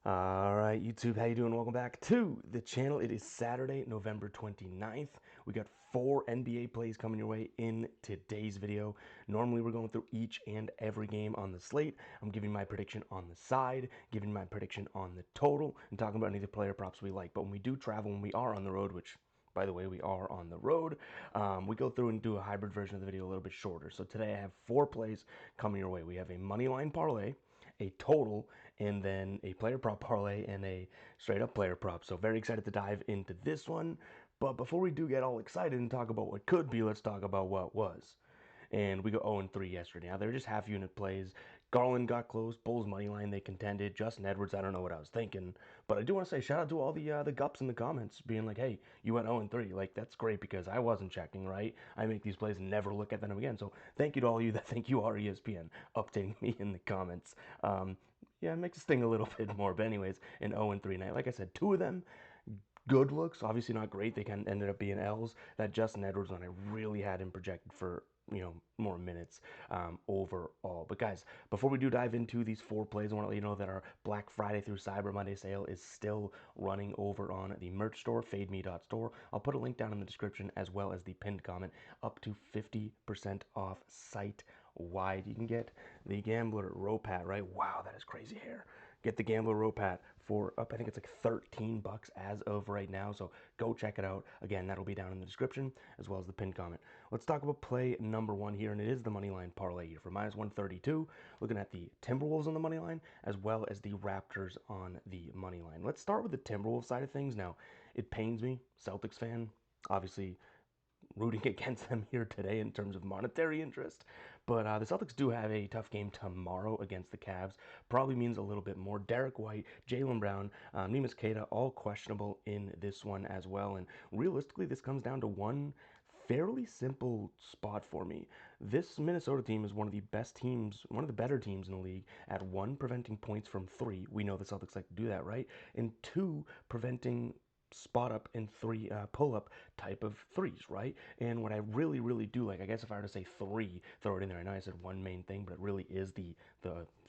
All right, YouTube, how you doing? Welcome back to the channel. It is Saturday, November 29th. We got 4 NBA plays coming your way in today's video. Normally, we're going through each and every game on the slate. I'm giving my prediction on the side, giving my prediction on the total, and talking about any of the player props we like. But when we do travel, when we are on the road, which by the way, we are on the road. We go through and do a hybrid version of the video a little bit shorter. So today I have 4 plays coming your way. We have a money line parlay, a total, and then a player prop parlay and a straight up player prop. So very excited to dive into this one. But before we do get all excited and talk about what could be, let's talk about what was. And we go 0-3 yesterday. Now, they're just half unit plays. Garland got close. Bulls money line, they contended. Justin Edwards, I don't know what I was thinking. But I do want to say shout out to all the gups in the comments being like, hey, you went 0-3. Like, that's great because I wasn't checking, right? I make these plays and never look at them again. So thank you to all of you that think you are ESPN updating me in the comments. Yeah, it makes us sting a little bit more. But anyways, an 0-3 night. Like I said, 2 of them good looks, obviously not great. They kind of ended up being L's. That Justin Edwards one, I really had him projected for more minutes overall. But guys, before we do dive into these 4 plays, I want to let you know that our Black Friday through Cyber Monday sale is still running over on the merch store, fademe.store. I'll put a link down in the description as well as the pinned comment. Up to 50% off site wide. You can get the Gambler Rope Hat, right? Wow, that is crazy hair. Get the Gambler Rope Hat for up, I think it's like 13 bucks as of right now. So go check it out. Again, that'll be down in the description as well as the pinned comment. Let's talk about play number 1 here, and it is the money line parlay here for -132. Looking at the Timberwolves on the money line as well as the Raptors on the money line. Let's start with the Timberwolves side of things. Now, it pains me, Celtics fan, obviously rooting against them here today in terms of monetary interest. But the Celtics do have a tough game tomorrow against the Cavs. Probably means a little bit more. Derek White, Jaylen Brown, Neemias Queta, all questionable in this one as well. And realistically, this comes down to one fairly simple spot for me. This Minnesota team is one of the best teams, one of the better teams in the league at 1, preventing points from 3. We know the Celtics like to do that, right? And 2, preventing spot up and 3 pull up type of threes, right? And what I really do like, I guess if I were to say 3, throw it in there. I know I said one main thing, but it really is the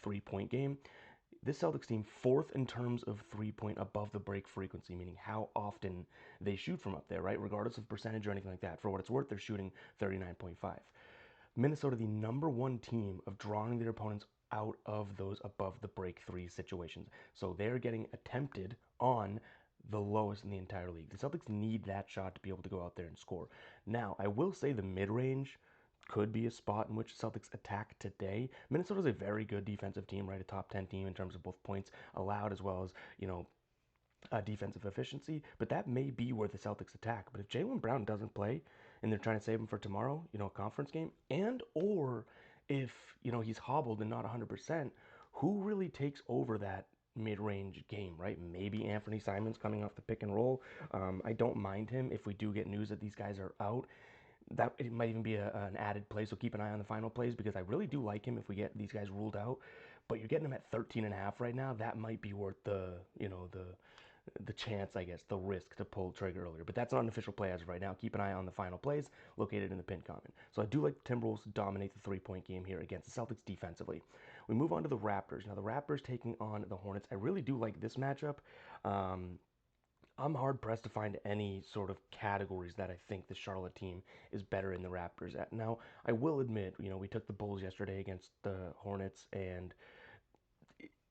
3-point game. This Celtics team 4th in terms of 3-point above the break frequency, meaning how often they shoot from up there, right? Regardless of percentage or anything like that. For what it's worth, they're shooting 39.5. Minnesota, the #1 team of drawing their opponents out of those above the break 3 situations. So they're getting attempted on the lowest in the entire league. The Celtics need that shot to be able to go out there and score. Now, I will say the mid-range could be a spot in which the Celtics attack today. Minnesota's a very good defensive team, right? A top 10 team in terms of both points allowed as well as, defensive efficiency, but that may be where the Celtics attack. But if Jaylen Brown doesn't play and they're trying to save him for tomorrow, a conference game, and or if, he's hobbled and not 100%, who really takes over that mid-range game, right? Maybe Anthony Simons coming off the pick and roll. I don't mind him if we do get news that these guys are out. That it might even be an added play, so keep an eye on the final plays because I really do like him if we get these guys ruled out. But you're getting him at 13.5 right now. That might be worth the chance, I guess, the risk to pull the trigger earlier. But that's not an official play as of right now. Keep an eye on the final plays located in the pinned comment. So I do like the Timberwolves to dominate the 3-point game here against the Celtics defensively. We move on to the Raptors. Now the Raptors taking on the Hornets. I really do like this matchup. I'm hard pressed to find any sort of categories that I think the Charlotte team is better in the Raptors at. Now, I will admit, we took the Bulls yesterday against the Hornets and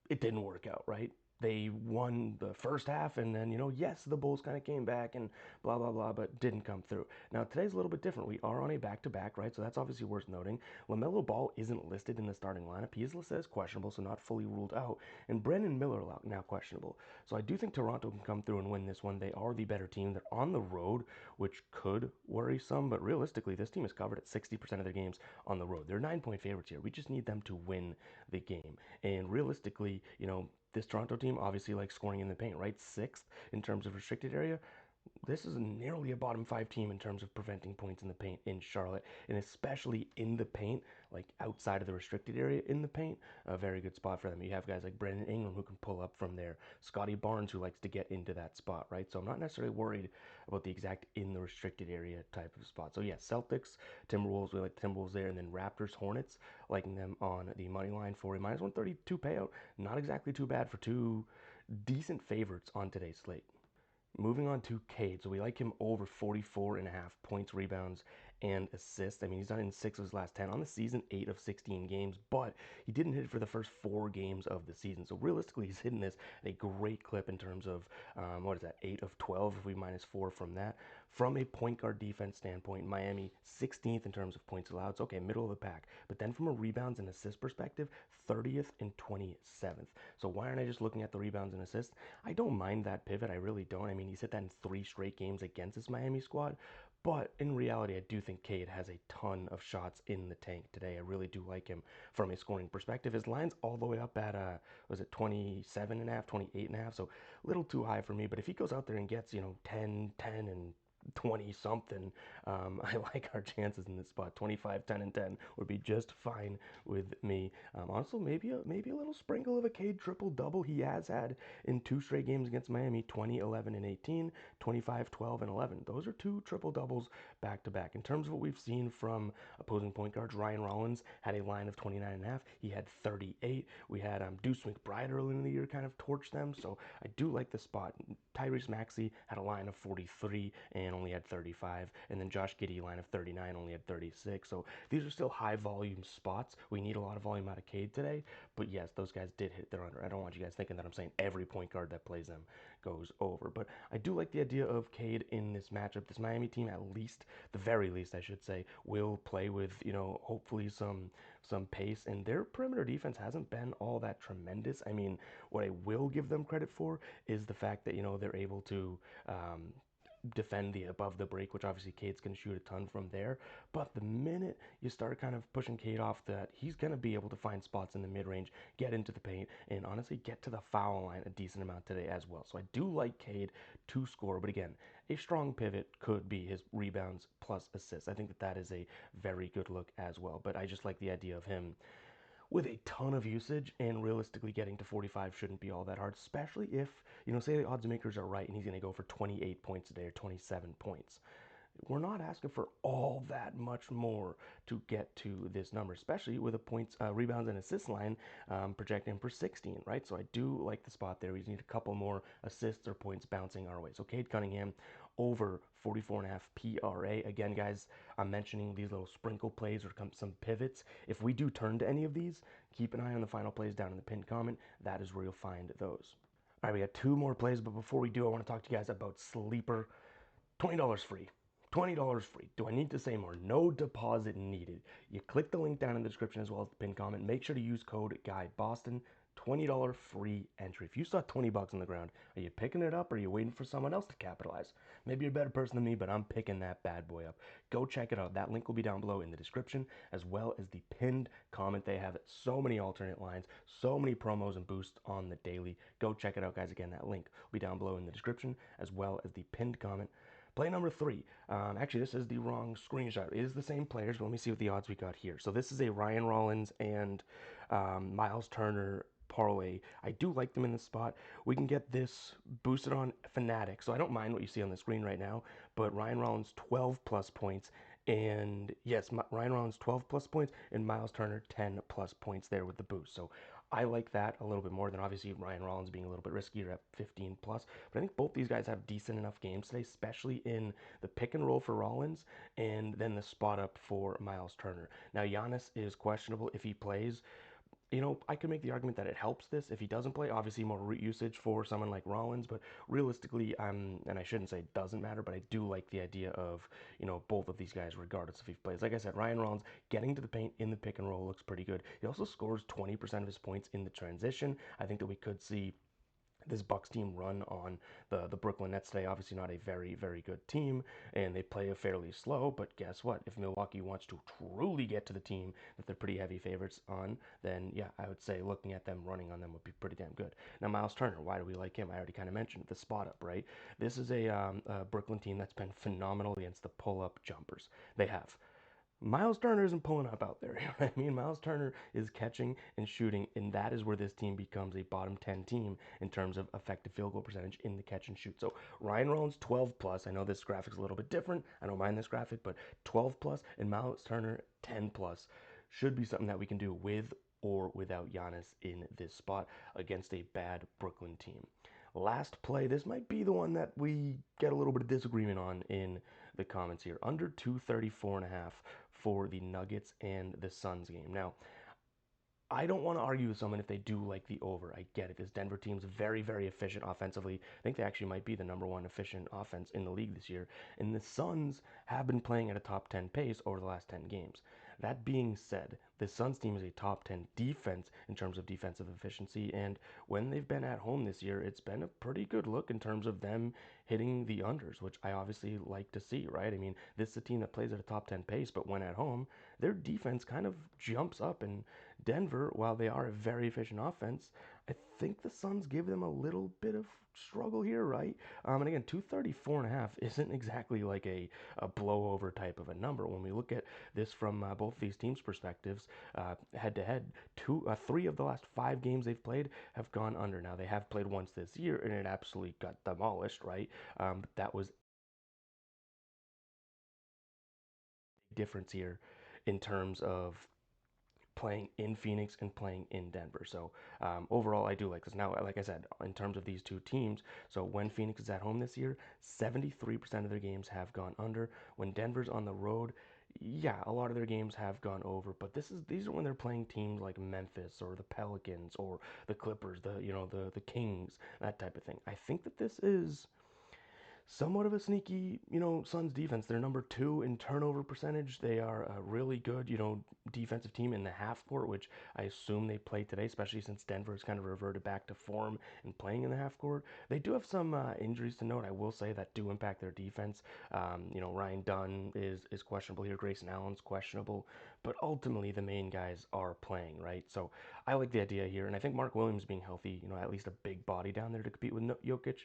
it didn't work out, right? They won the first half, and then, yes, the Bulls kind of came back and blah, blah, blah, but didn't come through. Now, today's a little bit different. We are on a back-to-back, right? So that's obviously worth noting. LaMelo Ball isn't listed in the starting lineup. He is listed as questionable, so not fully ruled out. And Brandon Miller now questionable. So I do think Toronto can come through and win this one. They are the better team. They're on the road, which could worry some, but realistically, this team is covered at 60% of their games on the road. They're 9-point favorites here. We just need them to win the game. And realistically, this Toronto team obviously likes scoring in the paint, right? 6th in terms of restricted area. This is nearly a bottom 5 team in terms of preventing points in the paint in Charlotte, and especially in the paint, like outside of the restricted area in the paint, a very good spot for them. You have guys like Brandon Ingram who can pull up from there, Scotty Barnes who likes to get into that spot, right? So I'm not necessarily worried about the exact in the restricted area type of spot. So yeah, Celtics, Timberwolves, we like the Timberwolves there, and then Raptors, Hornets, liking them on the money line for a -132 payout. Not exactly too bad for two decent favorites on today's slate. Moving on to Cade. So we like him over 44.5 points, rebounds, and assists. I mean, he's done in 6 of his last 10 on the season, 8 of 16 games, but he didn't hit it for the first 4 games of the season. So realistically, he's hitting this at a great clip in terms of, what is that, 8 of 12 if we minus 4 from that. From a point guard defense standpoint, Miami 16th in terms of points allowed. It's okay, middle of the pack. But then from a rebounds and assist perspective, 30th and 27th. So why aren't I just looking at the rebounds and assists? I don't mind that pivot. I really don't. I mean, he's hit that in 3 straight games against this Miami squad. But in reality, I do think Cade has a ton of shots in the tank today. I really do like him from a scoring perspective. His line's all the way up at, was it 27.5, 28.5? So a little too high for me. But if he goes out there and gets, 10, 10, and 20 something, I like our chances in this spot. 25, 10, and 10 would be just fine with me. Also, maybe a little sprinkle of a Cade triple double. He has had in 2 straight games against Miami: 20, 11, and 18, 25, 12, and 11. Those are 2 triple doubles back to back. In terms of what we've seen from opposing point guards, Ryan Rollins had a line of 29.5. He had 38. We had Deuce McBride early in the year kind of torch them. So I do like the spot. Tyrese Maxey had a line of 43 and only had 35, and then Josh Giddey, line of 39, only had 36. So these are still high volume spots. We need a lot of volume out of Cade today, but yes, those guys did hit their under. I don't want you guys thinking that I'm saying every point guard that plays them goes over, but I do like the idea of Cade in this matchup. This Miami team, at least, the very least, I should say, will play with, hopefully some pace, and their perimeter defense hasn't been all that tremendous. I mean, what I will give them credit for is the fact that, they're able to defend the above the break, which obviously Cade's going to shoot a ton from there. But the minute you start kind of pushing Cade off that, he's going to be able to find spots in the mid-range, get into the paint, and honestly get to the foul line a decent amount today as well. So I do like Cade to score, but again, a strong pivot could be his rebounds plus assists. I think that is a very good look as well, but I just like the idea of him with a ton of usage, and realistically getting to 45 shouldn't be all that hard, especially if, say the odds makers are right and he's going to go for 28 points a day or 27 points. We're not asking for all that much more to get to this number, especially with a points, rebounds, and assist line projecting for 16, right? So I do like the spot there. We just need a couple more assists or points bouncing our way. So Cade Cunningham over 44.5 PRA. Again, guys, I'm mentioning these little sprinkle plays or some pivots. If we do turn to any of these, keep an eye on the final plays down in the pinned comment. That is where you'll find those. All right, we got 2 more plays, but before we do, I want to talk to you guys about Sleeper. $20 free. $20 free. Do I need to say more? No deposit needed. You click the link down in the description as well as the pinned comment. Make sure to use code GUYBOSTON. $20 free entry. If you saw 20 bucks on the ground, are you picking it up or are you waiting for someone else to capitalize? Maybe you're a better person than me, but I'm picking that bad boy up. Go check it out. That link will be down below in the description as well as the pinned comment. They have so many alternate lines, so many promos and boosts on the daily. Go check it out, guys. Again, that link will be down below in the description as well as the pinned comment. Play number 3. Actually, this is the wrong screenshot. It is the same players, but let me see what the odds we got here. So this is a Ryan Rollins and Miles Turner parlay. I do like them in this spot. We can get this boosted on Fanatic, so I don't mind what you see on the screen right now, but Ryan Rollins 12 plus points, and yes, Ryan Rollins 12 plus points and Miles Turner 10 plus points there with the boost. So I like that a little bit more than obviously Ryan Rollins being a little bit riskier at 15 plus. But I think both these guys have decent enough games today, especially in the pick and roll for Rollins and then the spot up for Miles Turner. Now Giannis is questionable if he plays. I could make the argument that it helps this if he doesn't play. Obviously, more usage for someone like Rollins, but realistically, and I shouldn't say it doesn't matter, but I do like the idea of, both of these guys, regardless if he plays. Like I said, Ryan Rollins getting to the paint in the pick and roll looks pretty good. He also scores 20% of his points in the transition. I think that we could see this Bucks team run on the Brooklyn Nets today. Obviously not a very, very good team, and they play fairly slow, but guess what? If Milwaukee wants to truly get to the team that they're pretty heavy favorites on, then yeah, I would say looking at them running on them would be pretty damn good. Now, Miles Turner, why do we like him? I already kind of mentioned the spot up, right? This is a Brooklyn team that's been phenomenal against the pull-up jumpers. They have. Miles Turner isn't pulling up out there. You know what I mean? Miles Turner is catching and shooting, and that is where this team becomes a bottom 10 team in terms of effective field goal percentage in the catch and shoot. So Ryan Rollins 12 plus. I know this graphic's a little bit different. I don't mind this graphic, but 12 plus and Miles Turner 10 plus should be something that we can do with or without Giannis in this spot against a bad Brooklyn team. Last play, this might be the one that we get a little bit of disagreement on in the comments here. Under 234.5 for the Nuggets and the Suns game. Now, I don't want to argue with someone if they do like the over. I get it. This Denver team's very, very efficient offensively. I think they actually might be the number one efficient offense in the league this year. And the Suns have been playing at a top 10 pace over the last 10 games. That being said, the Suns team is a top 10 defense in terms of defensive efficiency. And when they've been at home this year, it's been a pretty good look in terms of them hitting the unders, which I obviously like to see, right? I mean, this is a team that plays at a top 10 pace, but when at home, their defense kind of jumps up. And Denver, while they are a very efficient offense, I think the Suns give them a little bit of struggle here, right? And again, 234.5 isn't exactly like a blowover type of a number. When we look at this from both these teams' perspectives, head to head, three of the last 5 games they've played have gone under. Now, they have played once this year, and it absolutely got demolished, right? But that was a difference here in terms of playing in Phoenix and playing in Denver. So overall, I do like this. Now, like I said, in terms of these two teams, so when Phoenix is at home this year, 73% of their games have gone under. When Denver's on the road, yeah, a lot of their games have gone over. But these are when they're playing teams like Memphis or the Pelicans or the Clippers, the Kings, that type of thing. I think that this is somewhat of a sneaky, Suns defense. They're number 2 in turnover percentage. They are a really good, defensive team in the half court, which I assume they play today, especially since Denver has kind of reverted back to form and playing in the half court. They do have some injuries to note, I will say, that do impact their defense. Ryan Dunn is questionable here. Grayson Allen's questionable. But ultimately, the main guys are playing, right? So I like the idea here. And I think Mark Williams being healthy, at least a big body down there to compete with Jokic,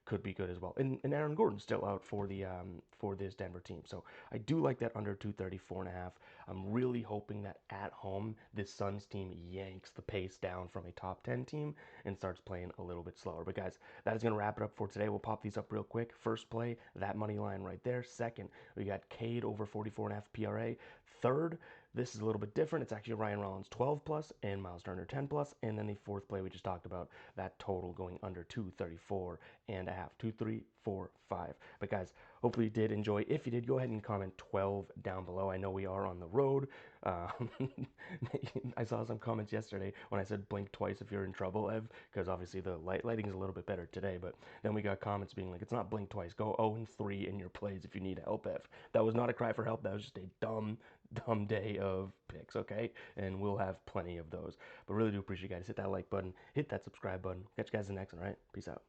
could be good as well. And Aaron Gordon's still out for this Denver team. So I do like that under 234.5. I'm really hoping that at home this Suns team yanks the pace down from a top 10 team and starts playing a little bit slower. But guys, that is going to wrap it up for today. We'll pop these up real quick. First play, that money line right there. Second, we got Cade over 44.5 PRA. Third, this is a little bit different. It's actually Ryan Rollins 12 plus and Miles Turner 10 plus. And then the fourth play we just talked about, that total going under 234 and a half. 2, 3, 4, 5. But guys, hopefully you did enjoy. If you did, go ahead and comment 12 down below. I know we are on the road. I saw some comments yesterday when I said blink twice if you're in trouble, Ev, because obviously the lighting is a little bit better today. But then we got comments being like, it's not blink twice. Go 0 and 3 in your plays if you need help, Ev. That was not a cry for help. That was just a dumb day of picks, okay? And we'll have plenty of those. But really do appreciate you guys. Hit that like button, hit that subscribe button. Catch you guys in the next one, all right? Peace out.